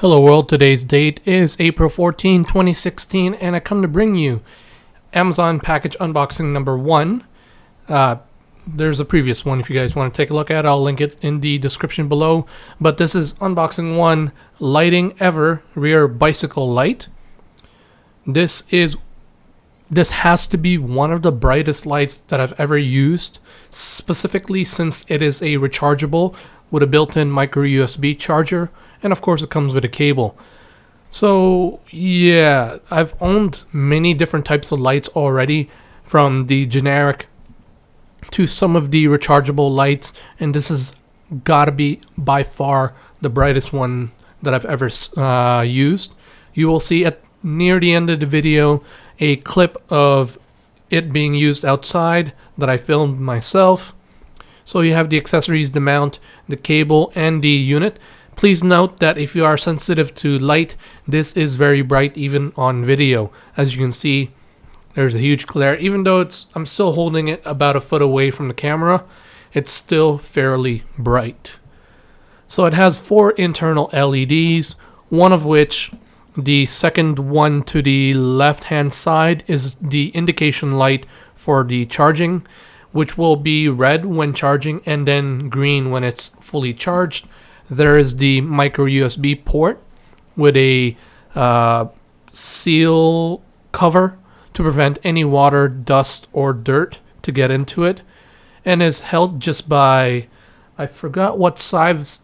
Hello world, today's date is April 14, 2016, and I come to bring you Amazon package unboxing number 1. There's a previous one if you guys want to take a look at it. I'll link it in the description below. But this is unboxing 1, LightingEVER rear bicycle light. This has to be one of the brightest lights that I've ever used, specifically since it is a rechargeable with a built-in micro USB charger. And of course it comes with a cable. So yeah, I've owned many different types of lights already, from the generic to some of the rechargeable lights, and this has gotta be by far the brightest one that I've ever used. You will see at near the end of the video a clip of it being used outside that I filmed myself. So you have the accessories, the mount, the cable, and the unit. Please note that if you are sensitive to light, this is very bright even on video. As you can see, there's a huge glare. Even though I'm still holding it about a foot away from the camera, it's still fairly bright. So it has 4 internal LEDs, one of which, the second one to the left hand side, is the indication light for the charging, which will be red when charging and then green when it's fully charged. There is the micro USB port with a seal cover to prevent any water, dust, or dirt to get into it, and is held just by, I forgot what size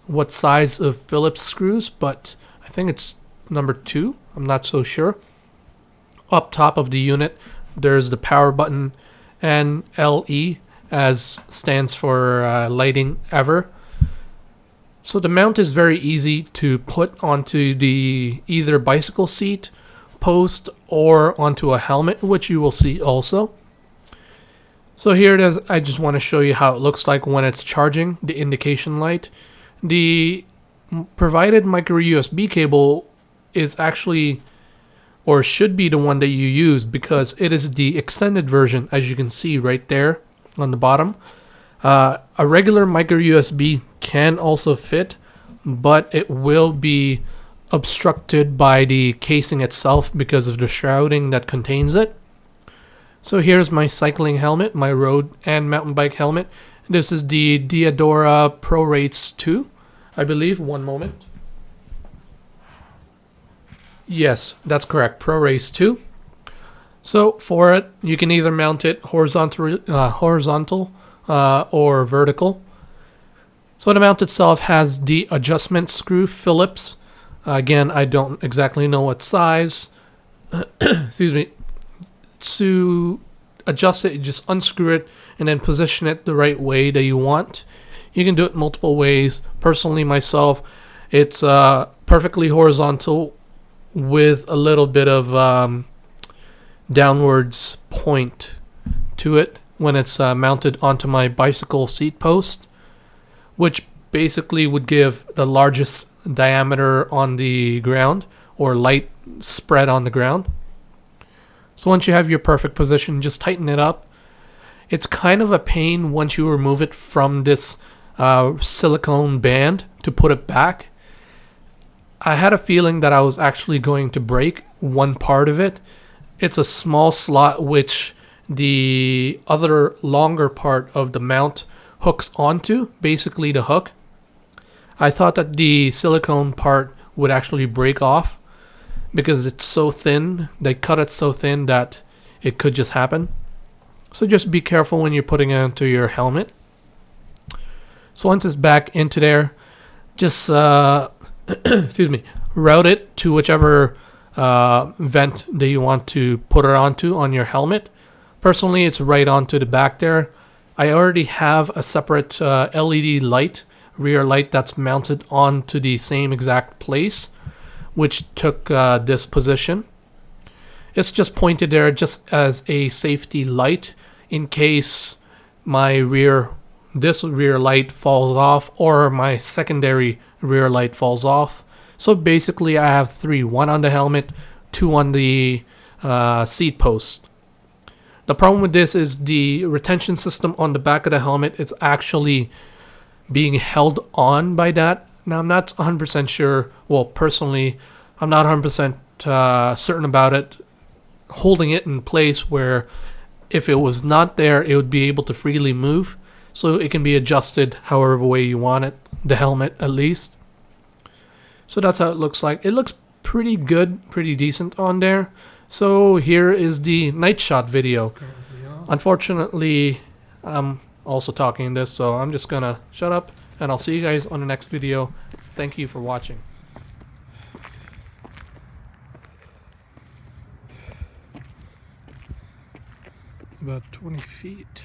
of Phillips screws, but I think it's number 2. I'm not so sure. Up top of the unit, there's the power button, and LE as stands for LightingEVER. So the mount is very easy to put onto the either bicycle seat post or onto a helmet, which you will see also. So here it is. I just want to show you how it looks like when it's charging, the indication light. The provided micro USB cable is actually, or should be, the one that you use, because it is the extended version, as you can see right there on the bottom. A regular micro USB can also fit, but it will be obstructed by the casing itself because of the shrouding that contains it. So here's my cycling helmet, my road and mountain bike helmet. This is the Diadora Pro Race 2, I believe. One moment. Yes, that's correct, Pro Race 2. So for it, you can either mount it horizontal or vertical. So the mount itself has the adjustment screw Phillips. Again, I don't exactly know what size. Excuse me. To adjust it, you just unscrew it and then position it the right way that you want. You can do it multiple ways. Personally, myself, it's perfectly horizontal with a little bit of downwards point to it when it's mounted onto my bicycle seat post, which basically would give the largest diameter on the ground, or light spread on the ground. So once you have your perfect position, just tighten it up. It's kind of a pain once you remove it from this silicone band to put it back. I had a feeling that I was actually going to break one part of it. It's a small slot which the other longer part of the mount hooks onto, basically the hook. I thought that the silicone part would actually break off because it's so thin. They cut it so thin that it could just happen. So just be careful when you're putting it onto your helmet. So once it's back into there, just excuse me, route it to whichever vent that you want to put it onto on your helmet. Personally, it's right onto the back there. I already have a separate LED light, rear light, that's mounted onto the same exact place, which took this position. It's just pointed there just as a safety light in case this rear light falls off or my secondary rear light falls off. So basically I have 3, 1 on the helmet, 2 on the seat post. The problem with this is the retention system on the back of the helmet is actually being held on by that Now, I'm not 100% sure. Well, personally, I'm not 100% certain about it, holding it in place where if it was not there, it would be able to freely move. So it can be adjusted however way you want it, the helmet at least. So that's how it looks like. It looks pretty good, pretty decent on there. So here is the night shot video. Unfortunately, I'm also talking in this, so I'm just gonna shut up and I'll see you guys on the next video. Thank you for watching. About 20 feet.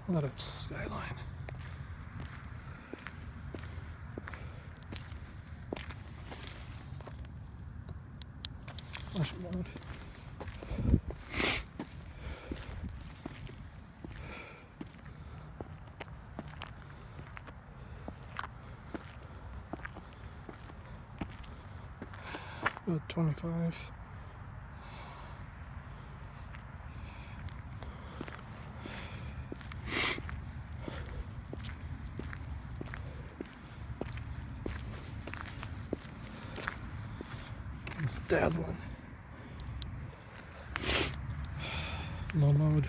A lot of skyline. Flash mode. About 25. It's dazzling. Low mode.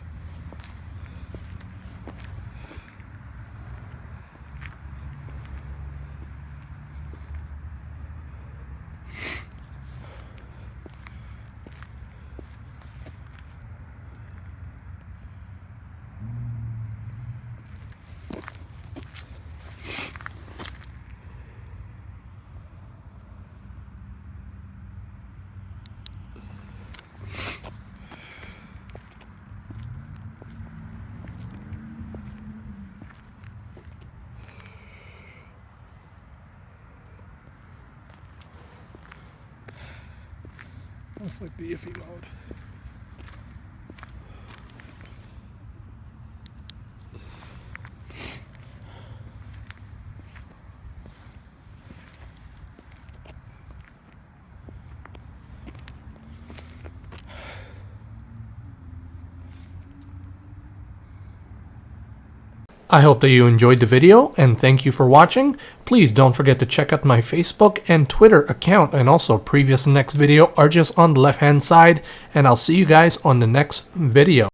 That's like the iffy mode. I hope that you enjoyed the video and thank you for watching. Please don't forget to check out my Facebook and Twitter account, and also previous and next video are just on the left hand side, and I'll see you guys on the next video.